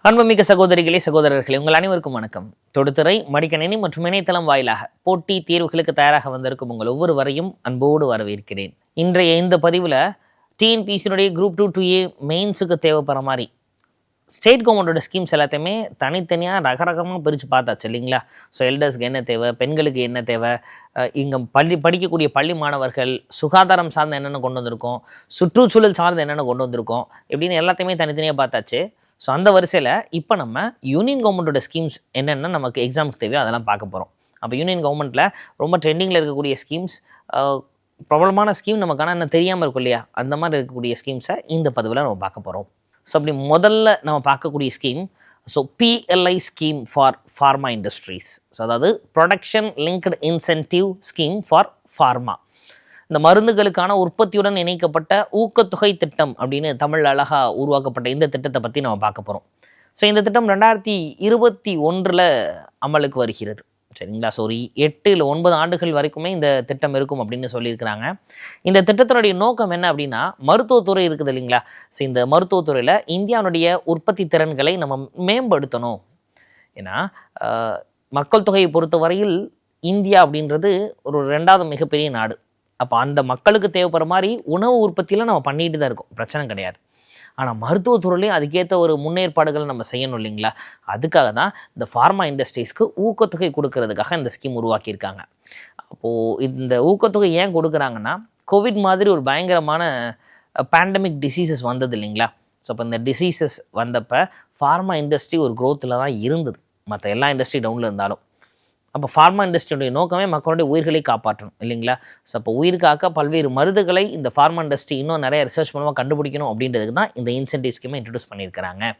அன்புமிக்க சகோதரிகளே சகோதரர்களே, உங்கள் அனைவருக்கும் வணக்கம். தொடுத்துறை மடிக்கணினி மற்றும் இணையதளம் வாயிலாக போட்டி தேர்வுகளுக்கு தயாராக வந்திருக்கும் உங்கள் ஒவ்வொருவரையும் அன்போடு வரவேற்கிறேன். இன்றைய இந்த பதிவில் டிஎன்பிசியினுடைய குரூப் 2 2A மெயின்ஸுக்கு தேவைப்படுற மாதிரி ஸ்டேட் கவர்மெண்டோட ஸ்கீம்ஸ் எல்லாத்தையுமே தனித்தனியாக ரகரகமாக பிரித்து பார்த்தாச்சு இல்லைங்களா? ஸோ எல்டர்ஸ்க்கு என்ன தேவை, பெண்களுக்கு என்ன தேவை, இங்கே படிக்கக்கூடிய பள்ளி மாணவர்கள் சுகாதாரம் சார்ந்து என்னென்ன கொண்டு வந்திருக்கோம், சுற்றுச்சூழல் சார்ந்து என்னென்ன கொண்டு வந்திருக்கோம், இப்படின்னு எல்லாத்தையுமே தனித்தனியாக பார்த்தாச்சு. ஸோ அந்த வரிசையில் இப்போ நம்ம யூனியன் கவர்மெண்ட்டோட ஸ்கீம்ஸ் என்னென்ன நமக்கு எக்ஸாமுக்கு தேவையோ அதெல்லாம் பார்க்க போகிறோம். அப்போ யூனியன் கவர்மெண்ட்டில் ரொம்ப ட்ரெண்டிங்கில் இருக்கக்கூடிய ஸ்கீம்ஸ், பிரபலமான ஸ்கீம் நமக்கான என்ன தெரியாமல் இருக்கும் இல்லையா, அந்த மாதிரி இருக்கக்கூடிய ஸ்கீம்ஸை இந்த பதிவில் நம்ம பார்க்க போகிறோம். ஸோ அப்படி முதல்ல நம்ம பார்க்கக்கூடிய scheme PLI scheme for pharma industries. So அதாவது production linked incentive scheme for pharma. இந்த மருந்துகளுக்கான உற்பத்தியுடன் இணைக்கப்பட்ட ஊக்கத்தொகை திட்டம் அப்படின்னு தமிழ் அழகாக உருவாக்கப்பட்ட இந்த திட்டத்தை பற்றி நம்ம பார்க்க போகிறோம். ஸோ இந்த திட்டம் 2021 அமலுக்கு வருகிறது. சரிங்களா? ஸோ ஒரு 8 இல்லை 9 ஆண்டுகள் வரைக்குமே இந்த திட்டம் இருக்கும் அப்படின்னு சொல்லியிருக்கிறாங்க. இந்த திட்டத்தினுடைய நோக்கம் என்ன அப்படின்னா, மருத்துவத்துறை இருக்குது இல்லைங்களா? ஸோ இந்த மருத்துவத்துறையில் இந்தியாவுடைய உற்பத்தி திறன்களை நம்ம மேம்படுத்தணும். ஏன்னா மக்கள் தொகையை பொறுத்த வரையில் இந்தியா அப்படின்றது ஒரு 2வது மிகப்பெரிய நாடு. அப்போ அந்த மக்களுக்கு தேவைப்படுற மாதிரி உணவு உற்பத்தியில் நம்ம பண்ணிட்டு தான் இருக்கோம், பிரச்சனை கிடையாது. ஆனால் மருத்துவத்துறையிலையும் அதுக்கேற்ற ஒரு முன்னேற்பாடுகள் நம்ம செய்யணும் இல்லைங்களா? அதுக்காக தான் இந்த ஃபார்மா இண்டஸ்ட்ரீஸ்க்கு ஊக்கத்தொகை கொடுக்கறதுக்காக இந்த ஸ்கீம் உருவாக்கியிருக்காங்க. அப்போது இந்த ஊக்கத்தொகை ஏன் கொடுக்குறாங்கன்னா, கோவிட் மாதிரி ஒரு பயங்கரமான பேண்டமிக் டிசீசஸ் வந்தது இல்லைங்களா? ஸோ அப்போ இந்த டிசீசஸ் வந்தப்போ ஃபார்மா இண்டஸ்ட்ரி ஒரு க்ரோத்தில் தான் இருந்தது, மற்ற எல்லா இண்டஸ்ட்ரி டவுனில் இருந்தாலும். அப்போ ஃபார்மா இண்டஸ்ட்ரியுடைய நோக்கமே மக்களுடைய உயிர்களை காப்பாற்றணும் இல்லைங்களா? ஸோ அப்போ உயிர் காக்க பல்வேறு மருந்துகளை இந்த ஃபார்மா இண்டஸ்ட்ரி இன்னும் நிறைய ரிசர்ச் மூலமாக கண்டுபிடிக்கணும் அப்படின்றதுக்கு தான் இந்த இன்சென்டிவ் ஸ்கீமை இன்ட்ரடியூஸ் பண்ணியிருக்கிறாங்க.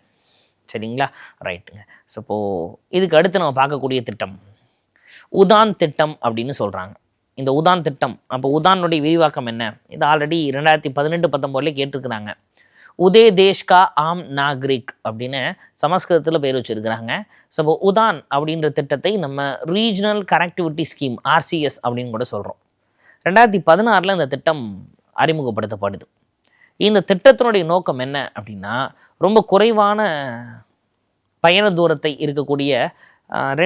சரிங்களா? ரைட்டுங்க. ஸோ இப்போது இதுக்கு அடுத்து நம்ம பார்க்கக்கூடிய திட்டம் உதான் திட்டம் அப்படின்னு சொல்கிறாங்க. இந்த உதான் திட்டம், அப்போ உதானுடைய விரிவாக்கம் என்ன? இது ஆல்ரெடி 2018-19 கேட்டிருக்கிறாங்க. உதே தேஷ்கா ஆம் நாகரிக் அப்படின்னு சமஸ்கிருதத்தில் பேர் வச்சுருக்கிறாங்க. ஸோ இப்போ உதான் அப்படின்ற திட்டத்தை நம்ம ரீஜனல் கனெக்டிவிட்டி ஸ்கீம் RCS அப்படின்னு கூட சொல்கிறோம். 2016 இந்த திட்டம் அறிமுகப்படுத்தப்படுது. இந்த திட்டத்தினுடைய நோக்கம் என்ன அப்படின்னா, ரொம்ப குறைவான பயண தூரத்தை இருக்கக்கூடிய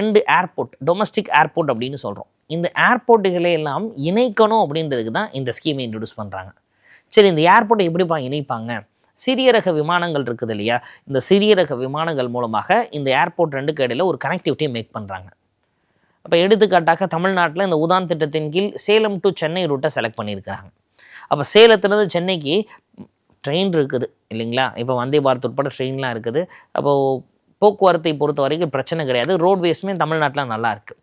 2 ஏர்போர்ட், டொமஸ்டிக் ஏர்போர்ட் அப்படின்னு சொல்கிறோம், இந்த ஏர்போர்ட்டுகளை எல்லாம் இணைக்கணும் அப்படின்றதுக்கு தான் இந்த ஸ்கீமை இன்ட்ரடியூஸ் பண்ணுறாங்க. சரி, இந்த ஏர்போர்ட்டை எப்படிப்பா இணைப்பாங்க? சிறிய ரக விமானங்கள் இருக்குது இல்லையா, இந்த சிறிய ரக விமானங்கள் மூலமாக இந்த ஏர்போர்ட் 2க்கு இடையில் ஒரு கனெக்டிவிட்டியை மேக் பண்ணுறாங்க. அப்போ எடுத்துக்காட்டாக தமிழ்நாட்டில் இந்த உதான் திட்டத்தின் கீழ் சேலம் டு சென்னை ரூட்டை செலக்ட் பண்ணியிருக்கிறாங்க. அப்போ சேலத்துலேருந்து சென்னைக்கு ட்ரெயின் இருக்குது இல்லைங்களா? இப்போ வந்தே பாரத் உட்பட ட்ரெயின்லாம் இருக்குது. அப்போது போக்குவரத்தை பொறுத்த வரைக்கும் பிரச்சனை கிடையாது, ரோட்வேஸுமே தமிழ்நாட்டில் நல்லா இருக்குது.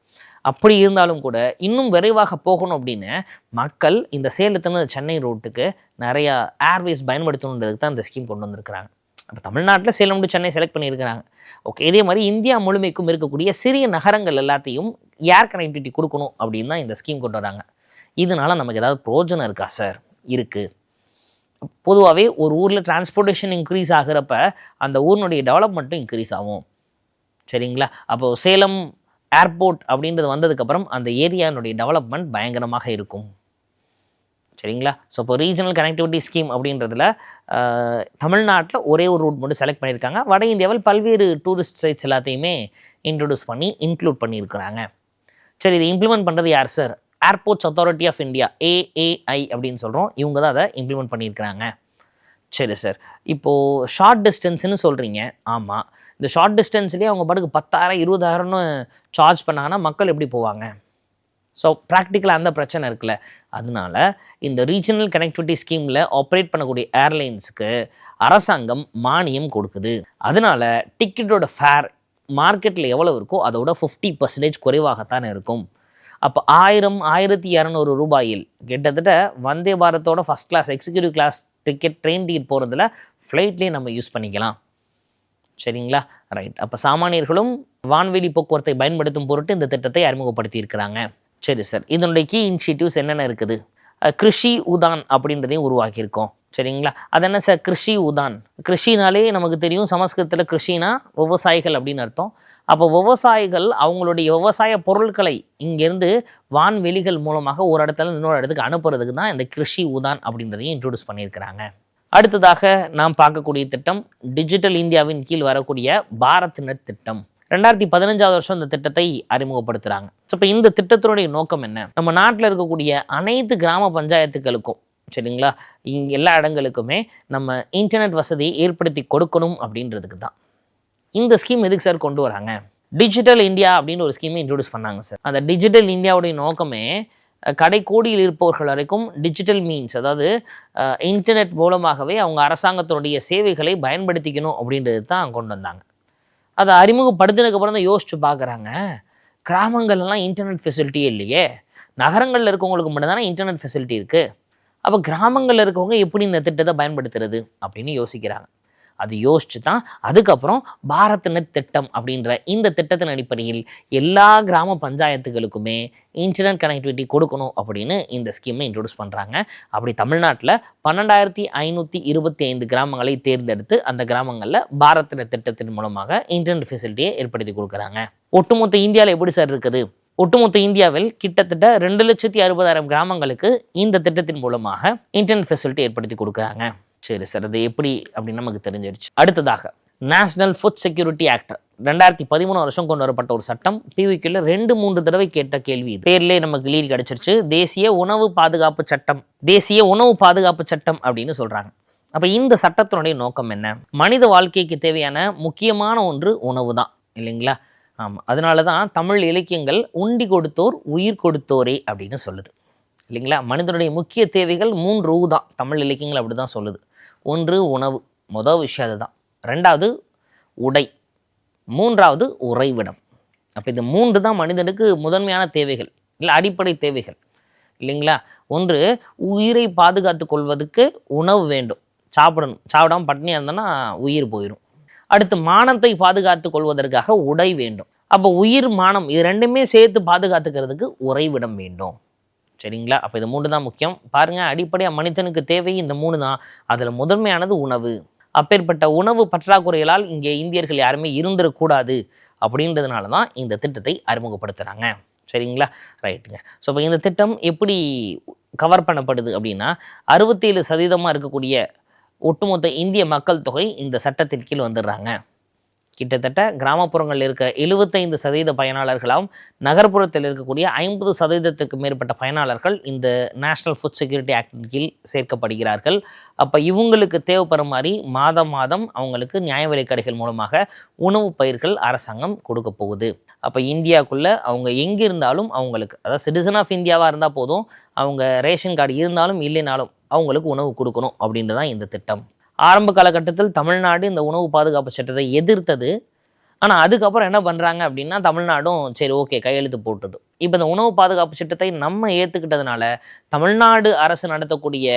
அப்படி இருந்தாலும் கூட இன்னும் விரைவாக போகணும் அப்படின்னு மக்கள் இந்த சேலத்துலேருந்து சென்னை ரூட்டுக்கு நிறையா ஏர்வேஸ் பயன்படுத்தணுன்றதுக்கு தான் இந்த ஸ்கீம் கொண்டு வந்திருக்கிறாங்க. அப்போ தமிழ்நாட்டில் சேலம் டு சென்னை செலக்ட் பண்ணியிருக்கிறாங்க. ஓகே, இதே மாதிரி இந்தியா முழுமைக்கும் இருக்கக்கூடிய சிறிய நகரங்கள் எல்லாத்தையும் ஏர் கனெக்டிவிட்டி கொடுக்கணும் அப்படின்னு தான் இந்த ஸ்கீம் கொண்டு வராங்க. இதனால் நமக்கு ஏதாவது பிரயோஜனம் இருக்கா சார்? இருக்குது. பொதுவாகவே ஒரு ஊரில் டிரான்ஸ்போர்ட்டேஷன் இன்க்ரீஸ் ஆகிறப்ப அந்த ஊரினுடைய டெவலப்மெண்ட்டும் இன்க்ரீஸ் ஆகும். சரிங்களா? அப்போது சேலம் ஏர்போர்ட் அப்படின்றது வந்ததுக்கப்புறம் அந்த ஏரியானுடைய டெவலப்மெண்ட் பயங்கரமாக இருக்கும். சரிங்களா? ஸோ இப்போ ரீஜனல் கனெக்டிவிட்டி ஸ்கீம் அப்படின்றதுல தமிழ்நாட்டில் ஒரே ஒரு ரூட் மட்டும் செலக்ட் பண்ணியிருக்காங்க. வட இந்தியாவில் பல்வேறு டூரிஸ்ட் சைட்ஸ் எல்லாத்தையுமே இன்ட்ரடியூஸ் பண்ணி இன்க்ளூட் பண்ணியிருக்கிறாங்க. சரி, இது இம்ப்ளிமெண்ட் பண்ணுறது யார் sir? Airports authority of India, AAI அப்படின்னு சொல்கிறோம். இவங்க தான் அதை இம்ப்ளிமெண்ட் பண்ணியிருக்கிறாங்க. சரி சார், இப்போது ஷார்ட் டிஸ்டன்ஸ்னு சொல்கிறீங்க. ஆமாம், இந்த ஷார்ட் டிஸ்டன்ஸ்லேயே அவங்க பாட்டுக்கு 10,000 20,000ன்னு சார்ஜ் பண்ணாங்கன்னா மக்கள் எப்படி போவாங்க? ஸோ ப்ராக்டிக்கலாக அந்த பிரச்சனை இருக்குல்ல. அதனால இந்த ரீஜனல் கனெக்டிவிட்டி ஸ்கீமில் ஆப்ரேட் பண்ணக்கூடிய ஏர்லைன்ஸுக்கு அரசாங்கம் மானியம் கொடுக்குது. அதனால டிக்கெட்டோட ஃபேர் மார்க்கெட்டில் எவ்வளோ இருக்கோ அதோட 50% குறைவாகத்தான் இருக்கும். அப்போ 1000-1200 ரூபாயில் கிட்டத்தட்ட வந்தே பாரத்தோட first class executive class ticket, train ticket போகிறதுல ஃப்ளைட்லேயே நம்ம யூஸ் பண்ணிக்கலாம். சரிங்களா? ரைட். அப்போ சாமானியர்களும் வான்வெளி போக்குவரத்தை பயன்படுத்தும் பொருட்டு இந்த திட்டத்தை அறிமுகப்படுத்தி இருக்கிறாங்க. சரி சார், இதனுடைய கீ இனிஷியேட்டிவ்ஸ் என்னென்ன இருக்குது? கிருஷி உதான் அப்படின்றதையும் உருவாக்கியிருக்கோம். சரிங்களா? அது என்ன சார் கிருஷி உதான்? கிருஷினாலே நமக்கு தெரியும், சமஸ்கிருதத்தில் கிருஷினா விவசாயிகள் அப்படின்னு அர்த்தம். அப்போ விவசாயிகள் அவங்களுடைய விவசாய பொருட்களை இங்கேருந்து வான்வெளிகள் மூலமாக ஒரு இடத்துல இன்னொரு இடத்துக்கு அனுப்புறதுக்கு தான் இந்த கிருஷி உதான் அப்படின்றதையும் இன்ட்ரடியூஸ் பண்ணியிருக்கிறாங்க. அடுத்ததாக நாம் பார்க்கக்கூடிய திட்டம் டிஜிட்டல் இந்தியாவின் கீழ் வரக்கூடிய பாரத் நெட் திட்டம். 2015 வருஷம் இந்த திட்டத்தை அறிமுகப்படுத்துகிறாங்க. ஸோ இப்போ இந்த திட்டத்தினுடைய நோக்கம் என்ன? நம்ம நாட்டில் இருக்கக்கூடிய அனைத்து கிராம பஞ்சாயத்துகளுக்கும், சரிங்களா, இங்கே எல்லா இடங்களுக்குமே நம்ம இன்டர்நெட் வசதியை ஏற்படுத்தி கொடுக்கணும் அப்படின்றதுக்கு தான் இந்த ஸ்கீம். எதுக்கு சார் கொண்டு வராங்க? டிஜிட்டல் இந்தியா அப்படின்னு ஒரு ஸ்கீமை இன்ட்ரடியூஸ் பண்ணாங்க சார். அந்த டிஜிட்டல் இந்தியாவுடைய நோக்கமே கடைக்கோடியில் இருப்பவர்கள் வரைக்கும் டிஜிட்டல் மீன்ஸ், அதாவது இன்டர்நெட் மூலமாகவே அவங்க அரசாங்கத்தினுடைய சேவைகளை பயன்படுத்திக்கணும் அப்படின்றது தான் கொண்டு வந்தாங்க. அதை அறிமுகப்படுத்தினதுக்கப்புறம் தான் யோசிச்சு பார்க்குறாங்க, கிராமங்கள்லாம் இன்டர்நெட் ஃபெசிலிட்டியே இல்லையே, நகரங்களில் இருக்கவங்களுக்கு மட்டும்தானே இன்டர்நெட் ஃபெசிலிட்டி இருக்குது, அப்போ கிராமங்களில் இருக்கவங்க எப்படி இந்த திட்டத்தை பயன்படுத்துறது அப்படின்னு யோசிக்கிறாங்க. அது யோசிச்சு தான் அதுக்கப்புறம் பாரத் நெட் திட்டம் அப்படின்ற இந்த திட்டத்தின் அடிப்படையில் எல்லா கிராம பஞ்சாயத்துகளுக்குமே இன்டர்நெட் கனெக்டிவிட்டி கொடுக்கணும் அப்படின்னு இந்த ஸ்கீமை இன்ட்ரடியூஸ் பண்ணுறாங்க. அப்படி தமிழ்நாட்டில் 12,525 கிராமங்களை தேர்ந்தெடுத்து அந்த கிராமங்களில் பாரத் நெட் திட்டத்தின் மூலமாக இன்டர்நெட் ஃபெசிலிட்டியை ஏற்படுத்தி கொடுக்குறாங்க. ஒட்டுமொத்த இந்தியாவில் எப்படி சார் இருக்குது? ஒட்டுமொத்த இந்தியாவில் கிட்டத்தட்ட 2,60,000 கிராமங்களுக்கு இந்த திட்டத்தின் மூலமாக இன்டர்நெட் ஃபெசிலிட்டி ஏற்படுத்தி கொடுக்குறாங்க. சரி சார், அது எப்படி அப்படின்னு நமக்கு தெரிஞ்சிருச்சு. அடுத்ததாக நேஷனல் ஃபுட் செக்யூரிட்டி ஆக்ட் 2013 வருஷம் கொண்டு வரப்பட்ட ஒரு சட்டம். பிவிக்யூல 2-3 தடவை கேட்ட கேள்வி இது. பேர்லேயே நமக்கு லீட் கிடைச்சிருச்சு. தேசிய உணவு பாதுகாப்பு சட்டம், தேசிய உணவு பாதுகாப்பு சட்டம் அப்படின்னு சொல்றாங்க. அப்போ இந்த சட்டத்தினுடைய நோக்கம் என்ன? மனித வாழ்க்கைக்கு தேவையான முக்கியமான ஒன்று உணவு தான் இல்லைங்களா? ஆமாம், அதனால தான் தமிழ் இலக்கியங்கள் உண்டி கொடுத்தோர் உயிர் கொடுத்தோரே அப்படின்னு சொல்லுது இல்லைங்களா? மனிதனுடைய முக்கிய தேவைகள் 3 தான் தமிழ் இலக்கியங்கள் அப்படி தான் சொல்லுது. ஒன்று உணவு, மொதல் விஷயம் அதுதான். 2வது உடை, 3வது உறைவிடம். அப்போ இந்த 3 தான் மனிதனுக்கு முதன்மையான தேவைகள், இல்லை அடிப்படை தேவைகள் இல்லைங்களா? ஒன்று, உயிரை பாதுகாத்து கொள்வதற்கு உணவு வேண்டும், சாப்பிடணும், சாப்பிடாமல் பட்டினியாக இருந்தோன்னா உயிர் போயிடும். அடுத்து மானத்தை பாதுகாத்து கொள்வதற்காக உடை வேண்டும். அப்போ உயிர் மானம் இது ரெண்டுமே சேர்த்து பாதுகாத்துக்கிறதுக்கு உறைவிடம் வேண்டும், சரிங்களா? அப்போ இது 3 தான் முக்கியம். பாருங்கள், அடிப்படையாக மனிதனுக்கு தேவை இந்த 3 தான். அதில் முதன்மையானது உணவு. அப்பேற்பட்ட உணவு பற்றாக்குறைகளால் இங்கே இந்தியர்கள் யாருமே இருந்துடக்கூடாது அப்படின்றதுனால தான் இந்த திட்டத்தை அறிமுகப்படுத்துகிறாங்க, சரிங்களா? ரைட்டுங்க. ஸோ இப்போ இந்த திட்டம் எப்படி கவர் பண்ணப்படுது அப்படின்னா, 67% இருக்கக்கூடிய ஒட்டுமொத்த இந்திய மக்கள் தொகை இந்த சட்டத்தின் கீழ் வந்துடுறாங்க. கிட்டத்தட்ட கிராமப்புறங்களில் இருக்க 75% பயனாளர்களாகவும் நகர்ப்புறத்தில் இருக்கக்கூடிய 50%க்கு மேற்பட்ட பயனாளர்கள் இந்த நேஷனல் ஃபுட் செக்யூரிட்டி ஆக்டின் கீழ் சேர்க்கப்படுகிறார்கள். அப்போ இவங்களுக்கு தேவைப்படுற மாதிரி மாதம் மாதம் அவங்களுக்கு நியாய விலைக் கடைகள் மூலமாக உணவுப் பயிர்கள் அரசாங்கம் கொடுக்க போகுது. அப்போ இந்தியாவுக்குள்ளே அவங்க எங்கே இருந்தாலும் அவங்களுக்கு, அதாவது சிட்டிசன் ஆஃப் இந்தியாவாக இருந்தால் போதும், அவங்க ரேஷன் கார்டு இருந்தாலும் இல்லைனாலும் அவங்களுக்கு உணவு கொடுக்கணும் அப்படின்றது தான் இந்த திட்டம். ஆரம்ப காலகட்டத்தில் தமிழ்நாடு இந்த உணவு பாதுகாப்பு சட்டத்தை எதிர்த்தது. ஆனால் அதுக்கப்புறம் என்ன பண்ணுறாங்க அப்படின்னா, தமிழ்நாடும் சரி ஓகே கையெழுத்து போட்டுது. இப்போ இந்த உணவு பாதுகாப்பு சட்டத்தை நம்ம ஏற்றுக்கிட்டதுனால தமிழ்நாடு அரசு நடத்தக்கூடிய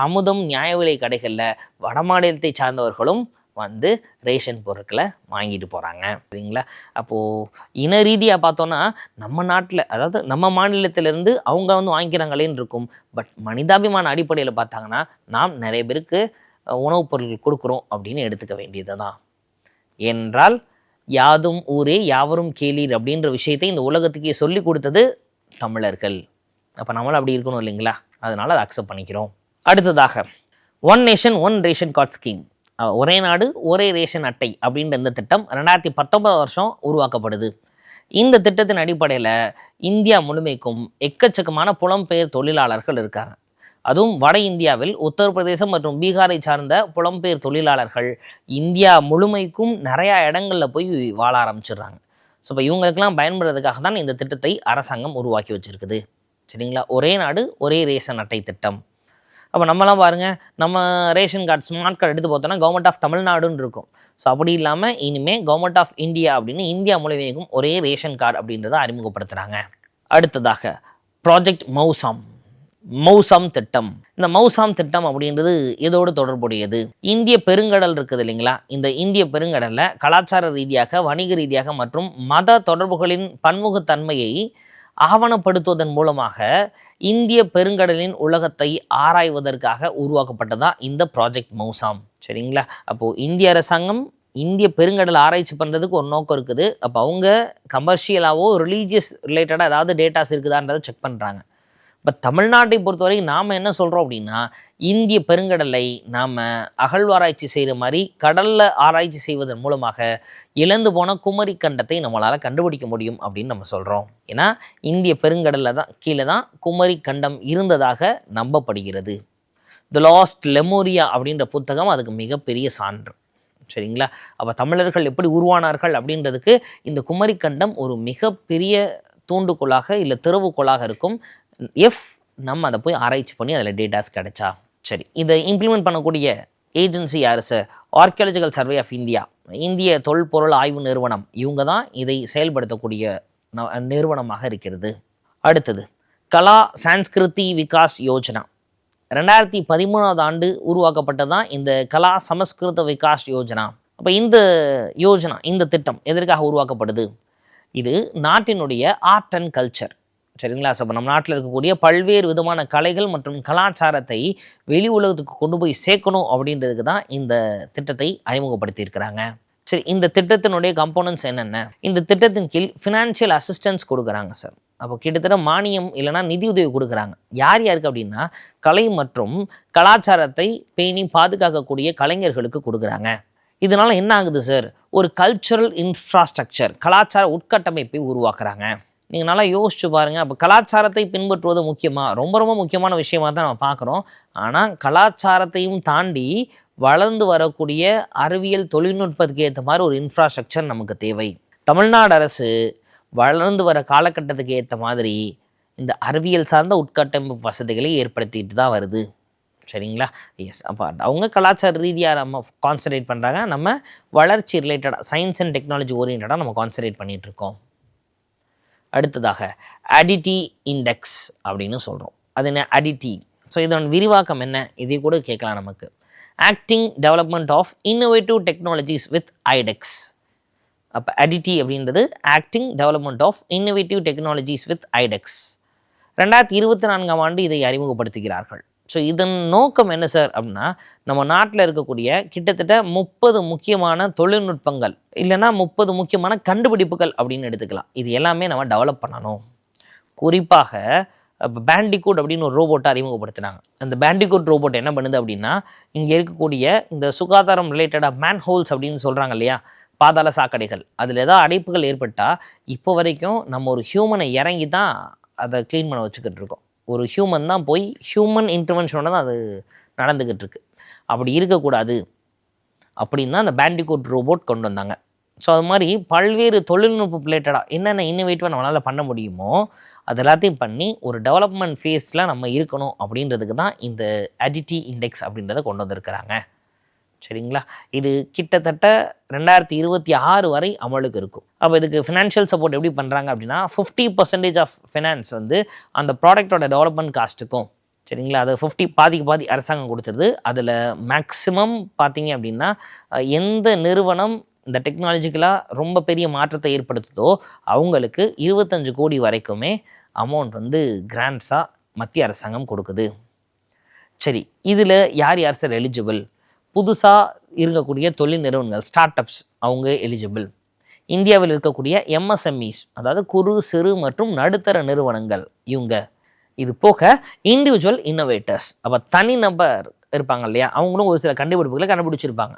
அமுதம் நியாய விலை கடைகளில் வடமாநிலத்தை சார்ந்தவர்களும் வந்து ரேஷன் பொருட்களை வாங்கிட்டு போகிறாங்க, சரிங்களா? அப்போது இன ரீதியாக பார்த்தோன்னா நம்ம நாட்டில், அதாவது நம்ம மாநிலத்திலேருந்து அவங்க வந்து வாங்கிக்கிறாங்களேன்னு இருக்கும். பட் மனிதாபிமான அடிப்படையில் பார்த்தாங்கன்னா நாம் நிறைய பேருக்கு உணவுப் பொருட்கள் கொடுக்குறோம் அப்படின்னு எடுத்துக்க வேண்டியது தான். என்றால் யாதும் ஊரே யாவரும் கேளீர் அப்படின்ற விஷயத்தை இந்த உலகத்துக்கே சொல்லி கொடுத்தது தமிழர்கள். அப்போ நம்மளும் அப்படி இருக்கணும் இல்லைங்களா? அதனால் அதை அக்செப்ட் பண்ணிக்கிறோம். அடுத்ததாக one nation one ration card scheme, ஒரே நாடு ஒரே ரேஷன் அட்டை அப்படின்ற இந்த திட்டம் 2019 வருஷம் உருவாக்கப்படுது. இந்த திட்டத்தின் அடிப்படையில் இந்தியா முழுமைக்கும் எக்கச்சக்கமான புலம்பெயர் தொழிலாளர்கள் இருக்காங்க. அதுவும் வட இந்தியாவில் உத்தரப்பிரதேசம் மற்றும் பீகாரை சார்ந்த புலம்பெயர் தொழிலாளர்கள் இந்தியா முழுமைக்கும் நிறையா இடங்களில் போய் வாழ ஆரம்பிச்சிடுறாங்க. ஸோ இப்போ இவங்களுக்கெல்லாம் பயன்படுறதுக்காக தான் இந்த திட்டத்தை அரசாங்கம் உருவாக்கி வச்சுருக்குது, சரிங்களா? ஒரே நாடு ஒரே ரேஷன் அட்டை திட்டம். அப்போ நம்மலாம் பாருங்கள், நம்ம ரேஷன் கார்டு ஸ்மார்ட் கார்டு எடுத்து பார்த்தோன்னா கவர்மெண்ட் ஆஃப் தமிழ்நாடுன்னு இருக்கும். ஸோ அப்படி இல்லாமல் இனிமேல் கவர்மெண்ட் ஆஃப் இந்தியா அப்படின்னு இந்தியா முழுமைக்கும் ஒரே ரேஷன் கார்டு அப்படின்றத அறிமுகப்படுத்துகிறாங்க. அடுத்ததாக ப்ராஜெக்ட் மௌசாம் திட்டம். இந்த மௌசாம் திட்டம் அப்படின்றது இதோடு தொடர்புடையது. இந்திய பெருங்கடல் இருக்குது இல்லைங்களா? இந்த இந்திய பெருங்கடலில் கலாச்சார ரீதியாக, வணிக ரீதியாக மற்றும் மத தொடர்புகளின் பன்முகத்தன்மையை ஆவணப்படுத்துவதன் மூலமாக இந்திய பெருங்கடலின் உலகத்தை ஆராய்வதற்காக உருவாக்கப்பட்டதான் இந்த ப்ராஜெக்ட் மௌசாம், சரிங்களா? அப்போது இந்திய அரசாங்கம் இந்திய பெருங்கடல் ஆராய்ச்சி பண்ணுறதுக்கு ஒரு நோக்கம் இருக்குது. அப்போ அவங்க கமர்ஷியலாவோ ரிலீஜியஸ் ரிலேட்டடாக ஏதாவது டேட்டாஸ் இருக்குதான்றதை செக் பண்ணுறாங்க. பட் தமிழ்நாட்டை பொறுத்தவரை நாம் என்ன சொல்கிறோம் அப்படின்னா, இந்திய பெருங்கடலை நாம் அகழ்வாராய்ச்சி செய்கிற மாதிரி கடலில் ஆராய்ச்சி செய்வதன் மூலமாக இழந்து போன குமரி கண்டத்தை நம்மளால் கண்டுபிடிக்க முடியும் அப்படின்னு நம்ம சொல்கிறோம். ஏன்னா இந்திய பெருங்கடலில் தான் கீழே தான் குமரி கண்டம் இருந்ததாக நம்பப்படுகிறது. தி லாஸ்ட் லெமோரியா அப்படின்ற புத்தகம் அதுக்கு மிகப்பெரிய சான்று. சரிங்களா? அப்போ தமிழர்கள் எப்படி உருவானார்கள் அப்படின்றதுக்கு இந்த குமரி கண்டம் ஒரு மிகப்பெரிய தூண்டுகோலாக இல்லை திறவுகோலாக இருக்கும். நம்ம அதை போய் ஆராய்ச்சி பண்ணி அதில் டேட்டாஸ் கிடைச்சா. சரி, இதை இம்ப்ளிமெண்ட் பண்ணக்கூடிய ஏஜென்சி யார் sir? Archaeological survey of India, இந்திய தொல்பொருள் ஆய்வு நிறுவனம். இவங்க தான் இதை செயல்படுத்தக்கூடிய நிறுவனமாக இருக்கிறது. அடுத்தது கலா சான்ஸ்கிருதி விகாஸ் யோஜனா. 2013 ஆண்டு உருவாக்கப்பட்டது தான் இந்த கலா சமஸ்கிருத விகாஸ் யோஜனா. அப்போ இந்த யோஜனா, இந்த திட்டம் எதற்காக உருவாக்கப்படுது? இது நாட்டினுடைய ஆர்ட் அண்ட் கல்ச்சர். சரிங்களா? ஸோ நம்ம நாட்டில் இருக்கக்கூடிய பல்வேறு விதமான கலைகள் மற்றும் கலாச்சாரத்தை வெளி உலகத்துக்கு கொண்டு போய் சேர்க்கணும் அப்படின்றதுக்கு தான் இந்த திட்டத்தை அறிமுகப்படுத்தியிருக்கிறாங்க. சரி, இந்த திட்டத்தினுடைய கம்போனன்ட்ஸ் என்னென்ன? இந்த திட்டத்தின் கீழ் ஃபினான்ஷியல் அசிஸ்டன்ஸ் கொடுக்குறாங்க சார். அப்போ கிட்டத்தட்ட மானியம் இல்லைனா நிதி உதவி கொடுக்குறாங்க. யார் யாருக்கு அப்படின்னா, கலை மற்றும் கலாச்சாரத்தை பேணி பாதுகாக்கக்கூடிய கலைஞர்களுக்கு கொடுக்குறாங்க. இதனால் என்ன ஆகுது சார்? ஒரு கல்ச்சுரல் இன்ஃப்ராஸ்ட்ரக்சர், கலாச்சார உட்கட்டமைப்பை உருவாக்குறாங்க. நீங்கள் நல்லா யோசிச்சு பாருங்கள். அப்போ கலாச்சாரத்தை பின்பற்றுவது முக்கியமாக, ரொம்ப ரொம்ப முக்கியமான விஷயமாக தான் நம்ம பார்க்குறோம். ஆனால் கலாச்சாரத்தையும் தாண்டி வளர்ந்து வரக்கூடிய அறிவியல் தொழில்நுட்பத்துக்கு ஏற்ற மாதிரி ஒரு இன்ஃப்ராஸ்ட்ரக்சர் நமக்கு தேவை. தமிழ்நாடு அரசு வளர்ந்து வர காலகட்டத்துக்கு ஏற்ற மாதிரி இந்த அறிவியல் சார்ந்த உட்கட்டமைப்பு வசதிகளை ஏற்படுத்திட்டு தான் வருது. சரிங்களா? எஸ். அப்போ அவங்க கலாச்சார ரீதியாக நம்ம கான்சன்ட்ரேட் பண்ணுறாங்க, நம்ம வளர்ச்சி ரிலேட்டடாக சயின்ஸ் அண்ட் டெக்னாலஜி ஓரியன்டாக நம்ம கான்சன்ட்ரேட் பண்ணிகிட்ருக்கோம். அடுத்ததாக அடிட்டி இண்டெக்ஸ் அப்படின்னு சொல்கிறோம். அது என்ன அடிட்டி? ஸோ இதோட விரிவாக்கம் என்ன? இதை கூட கேட்கலாம் நமக்கு. Acting development of innovative technologies with iDEX. அப்போ அடிட்டி அப்படின்றது acting development of innovative technologies with iDEX. 2024 ஆண்டு இதை அறிமுகப்படுத்துகிறார்கள். ஸோ இதன் நோக்கம் என்ன சார் அப்படின்னா, நம்ம நாட்டில் இருக்கக்கூடிய கிட்டத்தட்ட 30 முக்கியமான தொழில்நுட்பங்கள் இல்லைன்னா 30 முக்கியமான கண்டுபிடிப்புகள் அப்படின்னு எடுத்துக்கலாம். இது எல்லாமே நம்ம டெவலப் பண்ணணும். குறிப்பாக இப்போ பேண்டிகூட் அப்படின்னு ஒரு ரோபோட்டை அறிமுகப்படுத்தினாங்க. அந்த பேண்டிகூட் ரோபோட் என்ன பண்ணுது அப்படின்னா, இங்கே இருக்கக்கூடிய இந்த சுகாதாரம் ரிலேட்டடாக மேன் ஹோல்ஸ் அப்படின்னு சொல்கிறாங்க இல்லையா, பாதாள சாக்கடைகள், அதில் ஏதாவது அடைப்புகள் ஏற்பட்டால் இப்போ வரைக்கும் நம்ம ஒரு ஹியூமனை இறங்கி தான் அதை க்ளீன் பண்ண வச்சுக்கிட்டு இருக்கோம். ஒரு ஹியூமன் தான் போய் ஹியூமன் இன்டர்வென்ஷனோட தான் அது நடந்துக்கிட்டு இருக்கு. அப்படி இருக்கக்கூடாது அப்படின்னு தான் அந்த பேண்டிகூட் ரோபோட் கொண்டு வந்தாங்க. ஸோ அது மாதிரி பல்வேறு தொழில்நுட்ப ரிலேட்டடாக என்னென்ன இன்னோவேட்டிவாக நம்மளால் பண்ண முடியுமோ அது எல்லாத்தையும் பண்ணி ஒரு டெவலப்மெண்ட் ஃபேஸில் நம்ம இருக்கணும் அப்படின்றதுக்கு தான் இந்த அடிட்டி இண்டெக்ஸ் அப்படின்றத கொண்டு வந்திருக்கிறாங்க. சரிங்களா? இது கிட்டத்தட்ட 2026 வரை அமலுக்கு இருக்கும். அப்போ இதுக்கு ஃபினான்ஷியல் சப்போர்ட் எப்படி பண்ணுறாங்க அப்படின்னா, 50% ஆஃப் ஃபினான்ஸ் வந்து அந்த ப்ராடக்டோட டெவலப்மெண்ட் காஸ்ட்டுக்கும், சரிங்களா, அது 50 பாதி அரசாங்கம் கொடுத்துருது. அதில் மேக்ஸிமம் பார்த்தீங்க அப்படின்னா, எந்த நிறுவனம் இந்த டெக்னாலஜிக்கலாக ரொம்ப பெரிய மாற்றத்தை ஏற்படுத்துதோ அவங்களுக்கு 25 கோடி வரைக்குமே அமௌண்ட் வந்து கிராண்ட்ஸாக மத்திய அரசாங்கம் கொடுக்குது. சரி, இதில் யார் யார் சார் எலிஜிபிள்? புதுசாக இருக்கக்கூடிய தொழில் நிறுவனங்கள், ஸ்டார்ட் அப்ஸ், அவங்க எலிஜிபிள். இந்தியாவில் இருக்கக்கூடிய எம்எஸ்எம்இஸ், அதாவது குறு சிறு மற்றும் நடுத்தர நிறுவனங்கள், இவங்க. இது போக இண்டிவிஜுவல் இன்னோவேட்டர்ஸ், அப்போ தனிநபர் இருப்பாங்க இல்லையா, அவங்களும் ஒரு சில கண்டுபிடிப்புகளை கண்டுபிடிச்சிருப்பாங்க.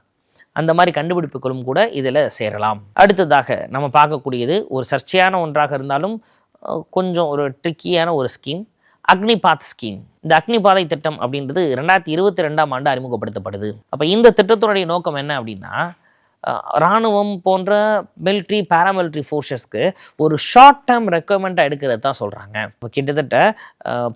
அந்த மாதிரி கண்டுபிடிப்புகளும் கூட இதில் சேரலாம். அடுத்ததாக நம்ம பார்க்கக்கூடியது ஒரு சர்ச்சையான ஒன்றாக இருந்தாலும் கொஞ்சம் ஒரு ட்ரிக்கியான ஒரு ஸ்கீம், அக்னிபாத் ஸ்கீம். இந்த அக்னிபாதை திட்டம் அப்படின்றது 2022 ஆண்டு அறிமுகப்படுத்தப்படுது. அப்போ இந்த திட்டத்தினுடைய நோக்கம் என்ன அப்படின்னா, இராணுவம் போன்ற மிலிட்ரி பேராமிலிட்ரி ஃபோர்ஸஸ்க்கு ஒரு ஷார்ட் டேர்ம் ரெக்குவயர்மெண்ட்டாக எடுக்கிறது தான் சொல்கிறாங்க. இப்போ கிட்டத்தட்ட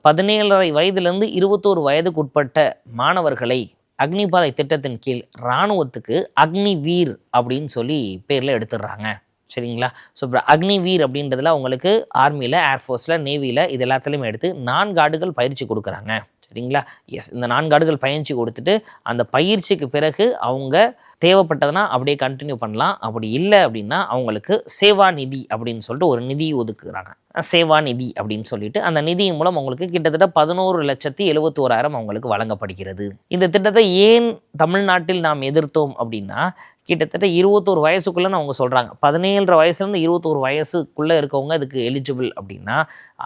17.5 வயதுலேருந்து 21 வயதுக்கு உட்பட்ட மாணவர்களை அக்னிபாதை திட்டத்தின் கீழ் இராணுவத்துக்கு அக்னிவீர் அப்படின்னு சொல்லி பேரில் எடுத்துடுறாங்க. சரிங்களா? ஸோ இப்போ அக்னிவீர் அப்படின்றதுல அவங்களுக்கு ஆர்மியில், ஏர்ஃபோர்ஸில், நேவியில் இது எல்லாத்துலேயுமே எடுத்து 4 ஆண்டுகள் பயிற்சி கொடுக்குறாங்க. சரிங்களா? எஸ், இந்த 4 ஆண்டுகள் பயிற்சி கொடுத்துட்டு அந்த பயிற்சிக்கு பிறகு அவங்க தேவைப்பட்டதுன்னா அப்படியே கண்டினியூ பண்ணலாம். அப்படி இல்லை அப்படின்னா அவங்களுக்கு சேவா நிதி அப்படின்னு சொல்லிட்டு ஒரு நிதி ஒதுக்குறாங்க. சேவா நிதி அப்படின்னு சொல்லிட்டு அந்த நிதியின் மூலம் அவங்களுக்கு கிட்டத்தட்ட 11,71,000 அவங்களுக்கு வழங்கப்படுகிறது. இந்த திட்டத்தை ஏன் தமிழ்நாட்டில் நாம் எதிர்த்தோம் அப்படின்னா, கிட்டத்தட்ட 21 வயசுக்குள்ளேன்னு அவங்க சொல்கிறாங்க. 17 வயசுலேருந்து 21 வயசுக்குள்ளே இருக்கவங்க அதுக்கு எலிஜிபிள் அப்படின்னா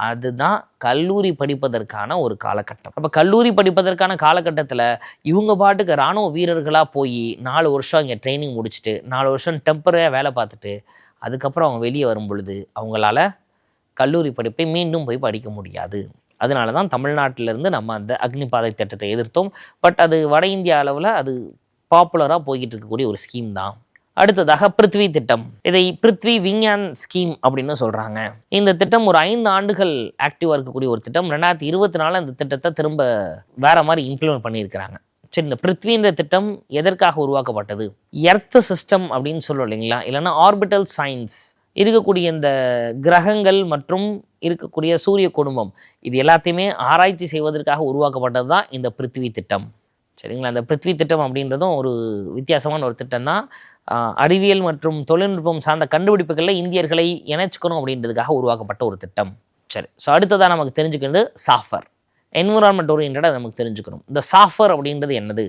அதுதான் கல்லூரி படிப்பதற்கான ஒரு காலகட்டம். அப்போ கல்லூரி படிப்பதற்கான காலகட்டத்தில் இவங்க பாட்டுக்கு இராணுவ வீரர்களாக போய் 4 வருஷம் இங்கே ட்ரைனிங் முடிச்சுட்டு 4 வருஷம் டெம்பரரியாக வேலை பார்த்துட்டு அதுக்கப்புறம் அவங்க வெளியே வரும் பொழுது அவங்களால கல்லூரி படிப்பை மீண்டும் போய் படிக்க முடியாது. அதனால தான் தமிழ்நாட்டிலேருந்து நம்ம அந்த அக்னிபாதை திட்டத்தை எதிர்த்தோம். பட் அது வட இந்தியா அளவில் அது பாப்புலராக போய்கிட்டு இருக்கக்கூடிய ஒரு ஸ்கீம் தான். அடுத்ததாக பிருத்வி திட்டம். இதை பிருத்வி விஞ்ஞான் ஸ்கீம் அப்படின்னு சொல்கிறாங்க. இந்த திட்டம் ஒரு 5 ஆண்டுகள் ஆக்டிவாக இருக்கக்கூடிய ஒரு திட்டம். 2024 இந்த திட்டத்தை திரும்ப வேற மாதிரி இம்ப்ளிமெண்ட் பண்ணியிருக்கிறாங்க. சரி, இந்த பிருத்வின்ற திட்டம் எதற்காக உருவாக்கப்பட்டது? எர்த் சிஸ்டம் அப்படின்னு சொல்லுவோம் இல்லைங்களா, இல்லைன்னா ஆர்பிட்டல் சயின்ஸ், இருக்கக்கூடிய இந்த கிரகங்கள் மற்றும் இருக்கக்கூடிய சூரிய குடும்பம், இது எல்லாத்தையுமே ஆராய்ச்சி செய்வதற்காக உருவாக்கப்பட்டது தான் இந்த பிருத்வி திட்டம். சரிங்களா, அந்த பிருத்வி திட்டம் அப்படின்றதும் ஒரு வித்தியாசமான ஒரு திட்டம் தான். அறிவியல் மற்றும் தொழில்நுட்பம் சார்ந்த கண்டுபிடிப்புகளில் இந்தியர்களை இணைச்சிக்கணும் அப்படின்றதுக்காக உருவாக்கப்பட்ட ஒரு திட்டம். சரி, ஸோ அடுத்ததாக நமக்கு தெரிஞ்சுக்கிறது சாஃபர். என்விரான்மெண்ட் ஓரியன்டாக நமக்கு தெரிஞ்சுக்கணும். இந்த சாஃபர் அப்படின்றது என்னது?